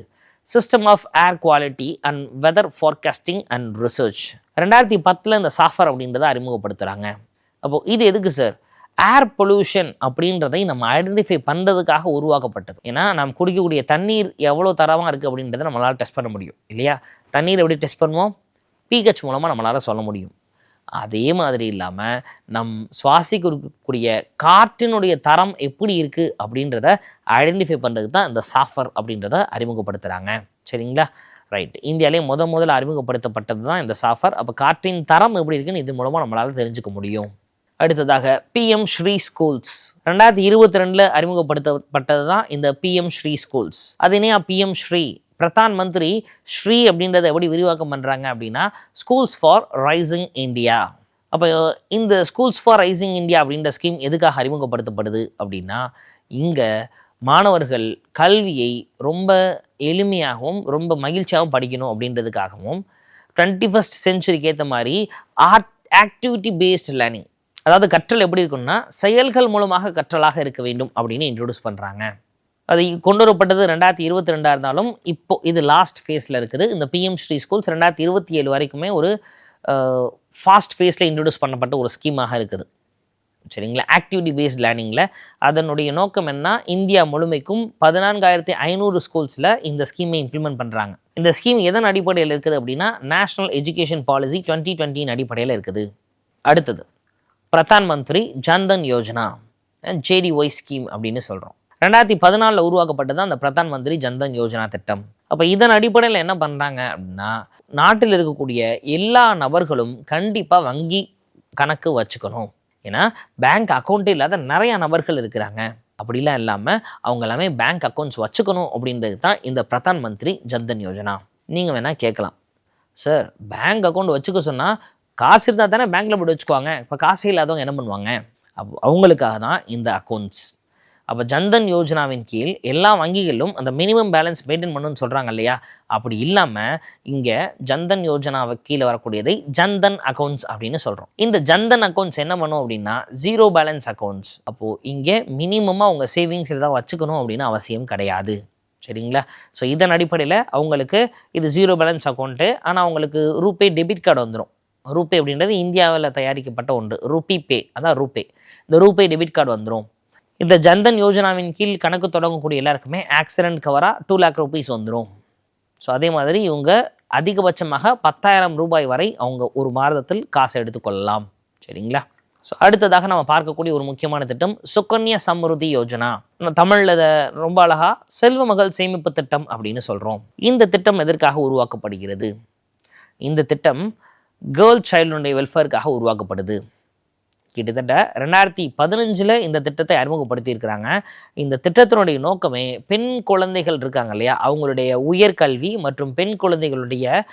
System of air quality and weather forecasting and research. 2010 இந்த சாஃபர் அப்படின்றத அறிமுகப்படுத்துகிறாங்க. அப்போது இது எதுக்கு சார்? ஏர் பொல்யூஷன் அப்படின்றதை நம்ம ஐடென்டிஃபை பண்ணுறதுக்காக உருவாக்கப்பட்டது. ஏன்னா நம்ம குடிக்கக்கூடிய தண்ணீர் எவ்வளோ தரமாக இருக்குது அப்படின்றத நம்மளால் டெஸ்ட் பண்ண முடியும் இல்லையா? தண்ணீர் எப்படி டெஸ்ட் பண்ணுவோம்? பிஹெச் மூலமாக நம்மளால் சொல்ல முடியும். அதே மாதிரி இல்லாமல் நம் சுவாசிக்கக்கூடிய காற்றினுடைய தரம் எப்படி இருக்குது அப்படின்றத ஐடென்டிஃபை பண்ணுறதுக்கு தான் இந்த சாஃபர் அப்படின்றத அறிமுகப்படுத்துகிறாங்க. சரிங்களா, ரைட். இந்தியாவிலே முதல்ல அறிமுகப்படுத்தப்பட்டது தான் இந்த சாஃபர். அப்போ காற்றின் தரம் எப்படி இருக்குன்னு இது மூலமாக நம்மளால் தெரிஞ்சுக்க முடியும். அடுத்ததாக பிஎம் ஸ்ரீ ஸ்கூல்ஸ். 2022 அறிமுகப்படுத்தப்பட்டது தான் இந்த பிஎம் ஸ்ரீ ஸ்கூல்ஸ். அது என்ன பிஎம் ஸ்ரீ? பிரதான் மந்திரி ஸ்ரீ அப்படின்றத எப்படி விரிவாக்கம் பண்ணுறாங்க அப்படின்னா ஸ்கூல்ஸ் ஃபார் ரைசிங் இந்தியா. அப்போ இந்த ஸ்கூல்ஸ் ஃபார் ரைசிங் இந்தியா அப்படின்ற ஸ்கீம் எதுக்காக அறிமுகப்படுத்தப்படுது அப்படின்னா இங்கே மாணவர்கள் கல்வியை ரொம்ப எளிமையாகவும் ரொம்ப மகிழ்ச்சியாகவும் படிக்கணும் அப்படின்றதுக்காகவும் 21st செஞ்சுரிக்கு ஏற்ற மாதிரி ஆக்டிவிட்டி பேஸ்ட் லேர்னிங், அதாவது கற்றல் எப்படி இருக்குன்னா செயல்கள் மூலமாக கற்றலாக இருக்க வேண்டும் அப்படின்னு இன்ட்ரடியூஸ் பண்ணுறாங்க. அது கொண்டு வரப்பட்டது 2022 இருந்தாலும் இப்போ இது லாஸ்ட் ஃபேஸில் இருக்குது. இந்த பிஎம் ஸ்ரீ ஸ்கூல்ஸ் 2027 வரைக்குமே ஒரு ஃபாஸ்ட் ஃபேஸில் இன்ட்ரடியூஸ் பண்ணப்பட்ட ஒரு ஸ்கீமாக இருக்குது. சரிங்களா, ஆக்டிவிட்டி பேஸ்ட் லேர்னிங்கில் அதனுடைய நோக்கம் என்ன? இந்தியா முழுமைக்கும் 14,500 ஸ்கூல்ஸில் இந்த ஸ்கீமை இம்ப்ளிமெண்ட் பண்ணுறாங்க. இந்த ஸ்கீம் எதன் அடிப்படையில் இருக்குது அப்படின்னா நேஷ்னல் எஜுகேஷன் பாலிசி 2020 அடிப்படையில் இருக்குது. அடுத்தது பிரதான் மந்திரி ஜன்தன் யோஜனா, ஜேடிஒய் ஸ்கீம் அப்படின்னு சொல்கிறோம். 2014 உருவாக்கப்பட்டது அந்த பிரதான் மந்திரி ஜன்தன் யோஜனா திட்டம். அப்போ இதன் அடிப்படையில் என்ன பண்ணுறாங்க அப்படின்னா நாட்டில் இருக்கக்கூடிய எல்லா நபர்களும் கண்டிப்பாக வங்கி கணக்கு வச்சுக்கணும். ஏன்னா பேங்க் அக்கௌண்ட்டே இல்லாத நிறையா நபர்கள் இருக்கிறாங்க. அப்படிலாம் இல்லாமல் அவங்க எல்லாமே பேங்க் அக்கௌண்ட்ஸ் வச்சுக்கணும் அப்படின்றது தான் இந்த பிரதான் மந்திரி ஜன்தன் யோஜனா. நீங்கள் வேணால் கேட்கலாம், சார் பேங்க் அக்கௌண்ட் வச்சுக்க சொன்னால் காசு இருந்தால் தானே பேங்க்கில் போட்டு வச்சுக்குவாங்க, இப்போ காசு இல்லாதவங்க என்ன பண்ணுவாங்க? அவங்களுக்காக தான் இந்த அக்கௌண்ட்ஸ். அப்போ ஜன்தன் யோஜனாவின் கீழ் எல்லா வங்கிகளிலும் அந்த மினிமம் பேலன்ஸ் மெயின்டைன் பண்ணணும்னு சொல்கிறாங்க இல்லையா? அப்படி இல்லாமல் இங்கே ஜன்தன் யோஜனாவை கீழே வரக்கூடியதை ஜன்தன் அக்கௌண்ட்ஸ் அப்படின்னு சொல்கிறோம். இந்த ஜன்தன் அக்கௌண்ட்ஸ் என்ன பண்ணும் அப்படின்னா 0 பேலன்ஸ் அக்கௌண்ட்ஸ். அப்போது இங்கே மினிமமாக அவங்க சேவிங்ஸ் ஏதாவது வச்சுக்கணும் அப்படின்னு அவசியம் கிடையாது. சரிங்களா, ஸோ இதன் அடிப்படையில் அவங்களுக்கு இது 0 பேலன்ஸ் அக்கௌண்ட்டு. ஆனால் அவங்களுக்கு ரூபே டெபிட் கார்டு வந்துடும். ரூபே அப்படின்றது இந்தியாவில் தயாரிக்கப்பட்ட ஒன்று. ரூபி பே, அதான் ரூபே. இந்த ரூபே டெபிட் கார்டு வந்துடும். இந்த ஜன்தன் யோஜனாவின் கீழ் கணக்கு தொடங்கக்கூடிய எல்லாருக்குமே ஆக்சிடென்ட் கவராக 2 lakh rupees வந்துடும். ஸோ அதே மாதிரி இவங்க அதிகபட்சமாக 10,000 ரூபாய் வரை அவங்க ஒரு மாதத்தில் காசை எடுத்துக்கொள்ளலாம். சரிங்களா, ஸோ அடுத்ததாக நம்ம பார்க்கக்கூடிய ஒரு முக்கியமான திட்டம் சுகன்யா சம்ருதி யோஜனா. தமிழில் ரொம்ப அழகாக செல்வ மகள் சேமிப்பு திட்டம் அப்படின்னு சொல்கிறோம். இந்த திட்டம் எதற்காக உருவாக்கப்படுகிறது? இந்த திட்டம் கேர்ள் சைல்டுடைய வெல்ஃபேருக்காக உருவாக்கப்படுது. கிட்டத்தட்ட 2015 இந்த திட்டத்தை அறிமுகப்படுத்தியிருக்கிறாங்க. இந்த திட்டத்தினுடைய நோக்கமே பெண் குழந்தைகள் இருக்காங்க இல்லையா, அவங்களுடைய உயர்கல்வி மற்றும் பெண் குழந்தைகளுடைய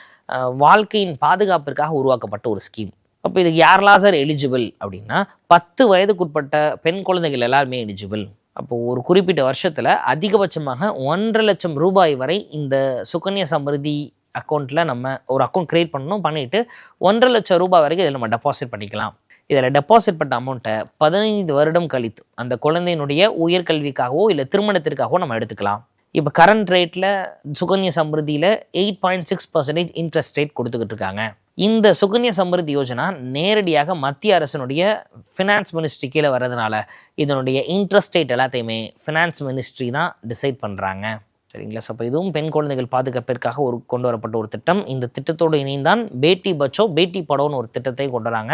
வாழ்க்கையின் பாதுகாப்பிற்காக உருவாக்கப்பட்ட ஒரு ஸ்கீம். அப்போ இதுக்கு யாரெல்லாம் சார் எலிஜிபிள் அப்படின்னா 10 வயதுக்குட்பட்ட பெண் குழந்தைகள் எல்லாருமே எலிஜிபிள். அப்போது ஒரு குறிப்பிட்ட வருஷத்தில் அதிகபட்சமாக 1.5 லட்சம் ரூபாய் வரை இந்த சுகன்யா சம்ருதி அக்கௌண்ட்டில் நம்ம ஒரு அக்கௌண்ட் க்ரியேட் பண்ணணும். பண்ணிவிட்டு 1.5 லட்சம் ரூபாய் வரைக்கும் இதில் நம்ம டெபாசிட் பண்ணிக்கலாம். இதில் டெபாசிட் பண்ண அமௌண்ட்டை 15 வருடம் கழித்து அந்த குழந்தையினுடைய உயர்கல்விக்காகவோ இல்லை திருமணத்திற்காகவோ நம்ம எடுத்துக்கலாம். இப்போ கரண்ட் ரேட்டில் சுகன்யா சம்ருதியில் 8.6% இன்ட்ரெஸ்ட் ரேட் கொடுத்துக்கிட்டு இருக்காங்க. இந்த சுகன்யா சம்ருதி யோஜனா நேரடியாக மத்திய அரசினுடைய ஃபினான்ஸ் மினிஸ்ட்ரி கீழே வர்றதுனால இதனுடைய இன்ட்ரெஸ்ட் ரேட் எல்லாத்தையுமே ஃபினான்ஸ் மினிஸ்ட்ரி தான் டிசைட் பண்ணுறாங்க. சரிங்களா? ஸோ அப்போ இதுவும் பெண் குழந்தைகள் பாதுகாப்பிற்காக கொண்டு வரப்பட்ட ஒரு திட்டம். இந்த திட்டத்தோடு இணைந்தான் பேட்டி பச்சோ பேட்டி படோன்னு ஒரு திட்டத்தை கொண்டு வராங்க.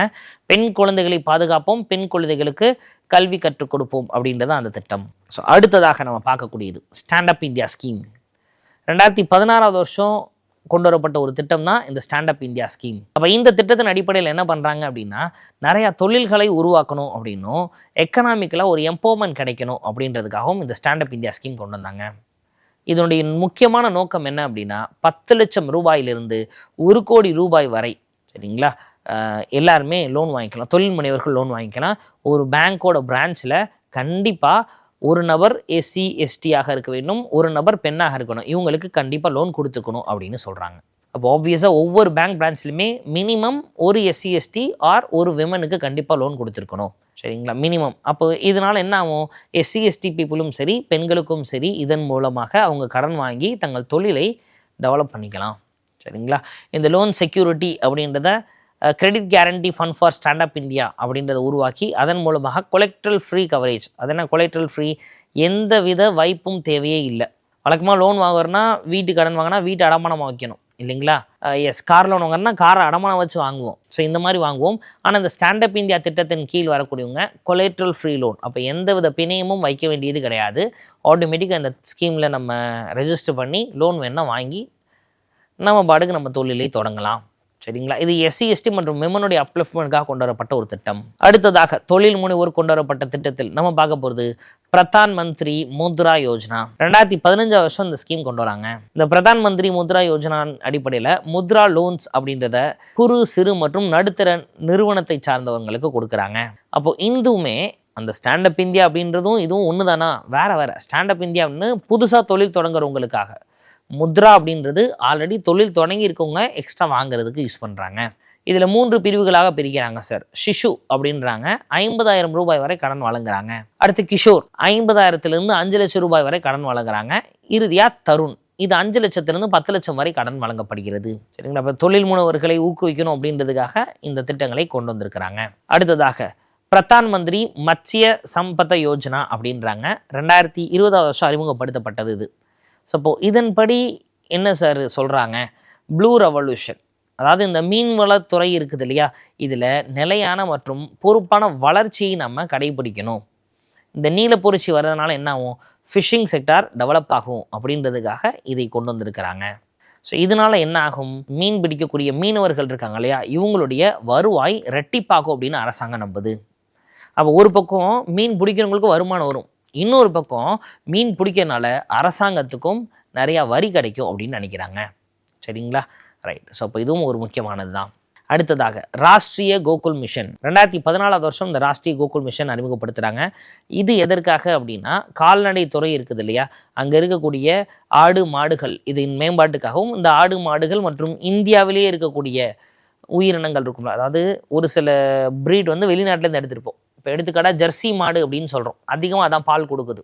பெண் குழந்தைகளை பாதுகாப்போம், பெண் குழந்தைகளுக்கு கல்வி கற்றுக் கொடுப்போம் அப்படின்றது அந்த திட்டம். ஸோ அடுத்ததாக நம்ம பார்க்கக்கூடியது ஸ்டாண்டப் இந்தியா ஸ்கீம். 2016 வருஷம் கொண்டு வரப்பட்ட ஒரு திட்டம் தான் இந்த ஸ்டாண்டப் இந்தியா ஸ்கீம். அப்போ இந்த திட்டத்தின் அடிப்படையில் என்ன பண்ணுறாங்க அப்படின்னா, நிறையா தொழில்களை உருவாக்கணும் அப்படின்னும் எக்கனாமிக்கலாக ஒரு எம்பவர்மெண்ட் கிடைக்கணும் அப்படின்றதுக்காகவும் இந்த ஸ்டாண்டப் இந்தியா ஸ்கீம் கொண்டு வந்தாங்க. இதனுடைய முக்கியமான நோக்கம் என்ன அப்படின்னா, 10 லட்சம் ரூபாயிலிருந்து 1 கோடி ரூபாய் வரை, சரிங்களா, எல்லாருமே லோன் வாங்கிக்கலாம். தொழில் முனைவர்கள் லோன் வாங்கிக்கலாம். ஒரு பேங்க்கோட பிரான்ச்சில் கண்டிப்பாக ஒரு நபர் எஸ்சி எஸ்டியாக இருக்க வேண்டும், ஒரு நபர் பெண்ணாக இருக்கணும், இவங்களுக்கு கண்டிப்பாக லோன் கொடுத்துக்கணும் அப்படின்னு சொல்கிறாங்க. அப்போ ஆப்வியஸாக ஒவ்வொரு பேங்க் பிரான்ச்லையுமே மினிமம் ஒரு எஸ்சி எஸ்டி ஆர் ஒரு விமனுக்கு கண்டிப்பாக லோன் கொடுத்துருக்கணும். சரிங்களா? மினிமம். அப்போ இதனால் என்ன ஆகும், எஸ்சி எஸ்டி பீப்புளும் சரி பெண்களுக்கும் சரி இதன் மூலமாக அவங்க கடன் வாங்கி தங்கள் தொழிலை டெவலப் பண்ணிக்கலாம். சரிங்களா? இந்த லோன் செக்யூரிட்டி அப்படின்றத credit guarantee fund for stand up India அப்படின்றத உருவாக்கி அதன் மூலமாக கொலெக்ட்ரல் ஃப்ரீ கவரேஜ். அது என்ன கொலெக்ட்ரல் ஃப்ரீ? எந்த வித வைப்பும் தேவையே இல்லை. வழக்கமாக லோன் வாங்குறோன்னா வீட்டு கடன் வாங்கினா வீட்டு அடமானமாக வைக்கணும் இல்லைங்களா? எஸ், கார் லோன் வாங்கினா காரை அடமானம் வச்சு வாங்குவோம். ஸோ இந்த மாதிரி வாங்குவோம். ஆனால் இந்த ஸ்டாண்டப் இந்தியா திட்டத்தின் கீழ் வரக்கூடியவங்க கொலேட்ரல் ஃப்ரீ லோன். அப்போ எந்த வித பிணையமும் வைக்க வேண்டியது கிடையாது. ஆட்டோமேட்டிக்காக இந்த ஸ்கீமில் நம்ம ரெஜிஸ்டர் பண்ணி லோன் வேணால் வாங்கி நம்ம பாட்டுக்கு நம்ம தொழிலை தொடங்கலாம். சரிங்களா? இது எஸ்சி எஸ்டி மற்றும் விமனுடைய அப்லிஃப்ட்மெண்ட்காக கொண்டு வரப்பட்ட ஒரு திட்டம். அடுத்ததாக தொழில் முனைவோர் கொண்டு வரப்பட்ட திட்டத்தில் நம்ம பார்க்க போகிறது பிரதான் மந்திரி முத்ரா யோஜனா. 2015 வருஷம் இந்த ஸ்கீம் கொண்டு வராங்க. இந்த பிரதான் மந்திரி முத்ரா யோஜனா அடிப்படையில் முத்ரா லோன்ஸ் அப்படின்றத குறு சிறு மற்றும் நடுத்தர நிறுவனத்தை சார்ந்தவங்களுக்கு கொடுக்குறாங்க. அப்போ இதுவுமே அந்த ஸ்டாண்டப் இந்தியா அப்படின்றதும் இதுவும் ஒன்று தானா? வேற வேற. ஸ்டாண்டப் இந்தியா அப்படின்னு புதுசாக தொழில் தொடங்குறவங்களுக்காக, முத்ரா அப்படின்றது ஆல்ரெடி தொழில் தொடங்கி இருக்கவங்க எக்ஸ்ட்ரா வாங்குறதுக்கு யூஸ் பண்ணுறாங்க. இதில் 3 பிரிவுகளாக பிரிக்கிறாங்க சார். சிஷு அப்படின்றாங்க, 50,000 ரூபாய் வரை கடன் வழங்குறாங்க. அடுத்து கிஷோர், 50,000 5 லட்சம் ரூபாய் வரை கடன் வழங்குறாங்க. இறுதியாக தருண், இது 5 லட்சத்திலிருந்து 10 லட்சம் வரை கடன் வழங்கப்படுகிறது. சரிங்களா? இப்போ தொழில் முனைவர்களை ஊக்குவிக்கணும் அப்படின்றதுக்காக இந்த திட்டங்களை கொண்டு வந்திருக்கிறாங்க. அடுத்ததாக பிரதான் மந்திரி மத்ஸ்ய சம்பத யோஜனா அப்படின்றாங்க. 2020 வருஷம் அறிமுகப்படுத்தப்பட்டது இது. ஸோ இப்போ இதன்படி என்ன சார் சொல்கிறாங்க, ப்ளூ ரெவல்யூஷன், அதாவது இந்த மீன்வளத்துறை இருக்குது இல்லையா, இதில் நிலையான மற்றும் பொறுப்பான வளர்ச்சியை நம்ம கடைபிடிக்கணும். இந்த நீலப்பொரிச்சி வர்றதுனால என்ன ஆகும், ஃபிஷிங் செக்டார் டெவலப் ஆகும் அப்படின்றதுக்காக இதை கொண்டு வந்திருக்கிறாங்க. ஸோ இதனால் என்ன ஆகும், மீன் பிடிக்கக்கூடிய மீனவர்கள் இருக்காங்க இல்லையா, இவங்களுடைய வருவாய் ரெட்டிப்பாகும் அப்படின்னு அரசாங்கம் நம்புது. அப்போ ஒரு பக்கம் மீன் பிடிக்கிறவங்களுக்கு வருமானம் வரும், இன்னொரு பக்கம் மீன் பிடிக்கிறதுனால அரசாங்கத்துக்கும் நிறையா வரி கிடைக்கும் அப்படின்னு நினைக்கிறாங்க. சரிங்களா? ரைட். ஸோ அப்போ இதுவும் ஒரு முக்கியமானது தான். அடுத்ததாக ராஷ்ட்ரிய கோகுல் மிஷன். 2014 வருஷம் இந்த ராஷ்ட்ரிய கோகுல் மிஷன் அறிமுகப்படுத்துகிறாங்க. இது எதற்காக அப்படின்னா, கால்நடை துறை இருக்குது இல்லையா, அங்கே இருக்கக்கூடிய ஆடு மாடுகள் இதன் மேம்பாட்டுக்காகவும், இந்த ஆடு மாடுகள் மற்றும் இந்தியாவிலேயே இருக்கக்கூடிய உயிரினங்கள் இருக்கும்ல, அதாவது ஒரு சில ப்ரீட் வந்து வெளிநாட்டிலேருந்து எடுத்துருப்போம். இப்போ எடுத்துக்காட்டாக ஜெர்சி மாடு அப்படின்னு சொல்கிறோம், அதிகமாக அதான் பால் கொடுக்குது.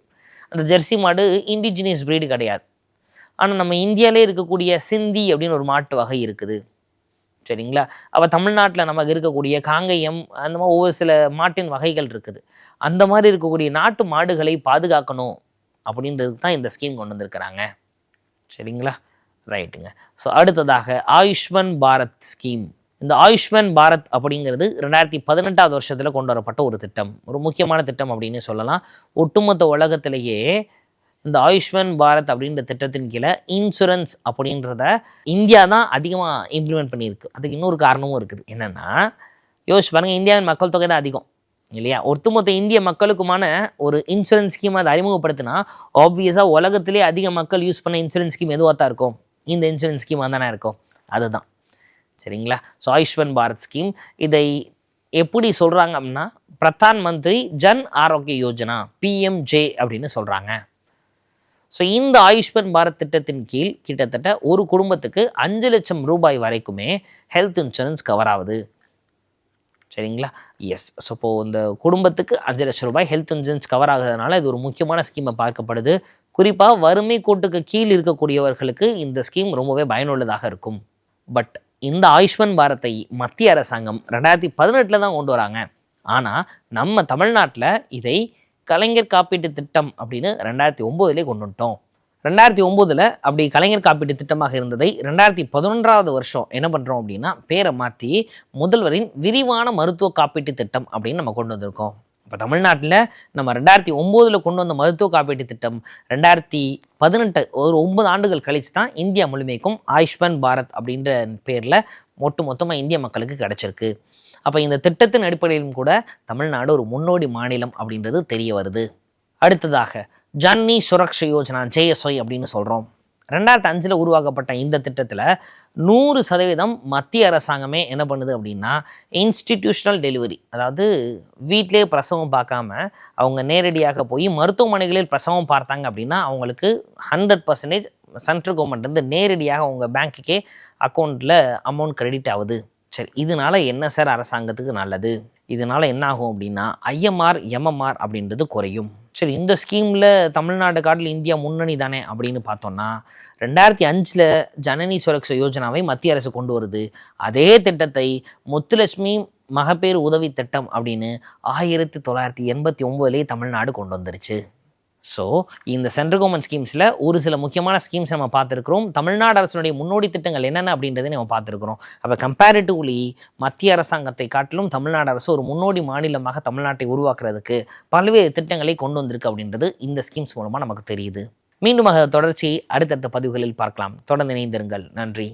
அந்த ஜெர்சி மாடு இண்டிஜினியஸ் ப்ரீடு கிடையாது. ஆனால் நம்ம இந்தியாவிலே இருக்கக்கூடிய சிந்தி அப்படின்னு ஒரு மாட்டு வகை இருக்குது. சரிங்களா? அப்போ தமிழ்நாட்டில் நமக்கு இருக்கக்கூடிய காங்கேயம், அந்த மாதிரி ஒவ்வொரு சில மாட்டின் வகைகள் இருக்குது. அந்த மாதிரி இருக்கக்கூடிய நாட்டு மாடுகளை பாதுகாக்கணும் அப்படின்றதுக்கு தான் இந்த ஸ்கீம் கொண்டு வந்திருக்கிறாங்க. சரிங்களா? ரைட்டுங்க. ஸோ அடுத்ததாக ஆயுஷ்மான் பாரத் ஸ்கீம். இந்த ஆயுஷ்மான் பாரத் அப்படிங்கிறது 2018 வருஷத்தில் கொண்டு வரப்பட்ட ஒரு திட்டம், ஒரு முக்கியமான திட்டம் அப்படின்னு சொல்லலாம். ஒட்டுமொத்த உலகத்திலேயே இந்த ஆயுஷ்மான் பாரத் அப்படின்ற திட்டத்தின் கீழே இன்சூரன்ஸ் அப்படின்றத இந்தியா தான் அதிகமாக இம்ப்ளிமெண்ட் பண்ணியிருக்கு. அதுக்கு இன்னொரு காரணமும் இருக்குது. என்னென்னா, யோசிச்சு பாருங்கள், இந்தியாவின் மக்கள் தொகை தான் அதிகம் இல்லையா, ஒட்டுமொத்த இந்திய மக்களுக்குமான ஒரு இன்சூரன்ஸ் ஸ்கீம் அதை அறிமுகப்படுத்தினா ஆப்வியஸாக உலகத்திலே அதிக மக்கள் யூஸ் பண்ண இன்சூரன்ஸ் ஸ்கீம் எதுவாக தான் இருக்கும், இந்த இன்சூரன்ஸ் ஸ்கீமாக தானே இருக்கும். அதுதான். சரிங்களா? ஸோ ஆயுஷ்மான் பாரத் ஸ்கீம் இதை எப்படி சொல்கிறாங்க அப்படின்னா, பிரதான் மந்திரி ஜன் ஆரோக்கிய யோஜனா, PMJ அப்படின்னு சொல்கிறாங்க. ஸோ இந்த ஆயுஷ்மான் பாரத் திட்டத்தின் கீழ் கிட்டத்தட்ட ஒரு குடும்பத்துக்கு 5 லட்சம் ரூபாய் வரைக்குமே ஹெல்த் இன்சூரன்ஸ் கவர் ஆகுது. சரிங்களா? எஸ். ஸோ இப்போது இந்த குடும்பத்துக்கு 5 லட்சம் ரூபாய் ஹெல்த் இன்சூரன்ஸ் கவர் ஆகுறதுனால இது ஒரு முக்கியமான ஸ்கீமை பார்க்கப்படுது. குறிப்பாக வறுமை கோட்டுக்கு கீழ் இருக்கக்கூடியவர்களுக்கு இந்த ஸ்கீம் ரொம்பவே பயனுள்ளதாக இருக்கும். பட் இந்த ஆயுஷ்மான் பாரத்தை மத்திய அரசாங்கம் 2018 தான் கொண்டு வராங்க. ஆனால் நம்ம தமிழ்நாட்டில் இதை கலைஞர் காப்பீட்டு திட்டம் அப்படின்னு 2009 கொண்டு வந்துட்டோம். 2009 அப்படி கலைஞர் காப்பீட்டு திட்டமாக இருந்ததை 2011 வருஷம் என்ன பண்ணுறோம் அப்படின்னா பேரை மாற்றி முதல்வரின் விரிவான மருத்துவ காப்பீட்டு திட்டம் அப்படின்னு நம்ம கொண்டு வந்திருக்கோம். இப்போ தமிழ்நாட்டில் நம்ம 2009 கொண்டு வந்த மருத்துவ காப்பீட்டு திட்டம் 2018 ஒரு 9 ஆண்டுகள் கழித்து தான் இந்தியா முழுமைக்கும் ஆயுஷ்மான் பாரத் அப்படின்ற பேரில் மொத்தமாக இந்திய மக்களுக்கு கிடச்சிருக்கு. அப்போ இந்த திட்டத்தின் அடிப்படையிலும் கூட தமிழ்நாடு ஒரு முன்னோடி மாநிலம் அப்படின்றது தெரிய வருது. அடுத்ததாக ஜன்னி சுரக்ஷா யோஜனா JSY அப்படின்னு சொல்கிறோம். 2005 உருவாக்கப்பட்ட இந்த திட்டத்தில் 100% மத்திய அரசாங்கமே என்ன பண்ணுது அப்படின்னா இன்ஸ்டிடியூஷனல் டெலிவரி, அதாவது வீட்டிலே பிரசவம் பார்க்காம அவங்க நேரடியாக போய் மருத்துவமனைகளில் பிரசவம் பார்த்தாங்க அப்படின்னா அவங்களுக்கு 100% சென்ட்ரல் கவர்மெண்ட் வந்து நேரடியாக அவங்க பேங்க்குக்கே அக்கௌண்ட்டில் அமௌண்ட் கிரெடிட் ஆகுது. சரி, இதனால என்ன சார் அரசாங்கத்துக்கு நல்லது? இதனால என்ன ஆகும் அப்படின்னா IMR MMR அப்படின்றது குறையும். சரி, இந்த ஸ்கீமில் தமிழ்நாடு காட்டில் இந்தியா முன்னணி தானே அப்படின்னு பார்த்தோம்னா 2005 ஜனனி சுரக்ஷா யோஜனாவை மத்திய அரசு கொண்டு வருது. அதே திட்டத்தை முத்துலட்சுமி மகப்பேறு உதவி திட்டம் அப்படின்னு 1989 தமிழ்நாடு கொண்டு வந்துருச்சு. ஸோ இந்த சென்ட்ரல் கவர்மெண்ட் ஸ்கீம்ஸில் ஒரு சில முக்கியமான ஸ்கீம்ஸ் நம்ம பார்த்துருக்குறோம். தமிழ்நாடு அரசுடைய முன்னோடி திட்டங்கள் என்னென்ன அப்படின்றத நம்ம பார்த்துருக்குறோம். அப்போ கம்பேரிட்டிவ்லி மத்திய அரசாங்கத்தை காட்டிலும் தமிழ்நாடு அரசு ஒரு முன்னோடி மாநிலமாக தமிழ்நாட்டை உருவாக்குறதுக்கு பல்வேறு திட்டங்களை கொண்டு வந்திருக்கு அப்படின்றது இந்த ஸ்கீம்ஸ் மூலமாக நமக்கு தெரியுது. மீண்டும் தொடர்ச்சியை அடுத்தடுத்த பதிவுகளில் பார்க்கலாம். தொடர்ந்து இணைந்திருங்கள். நன்றி.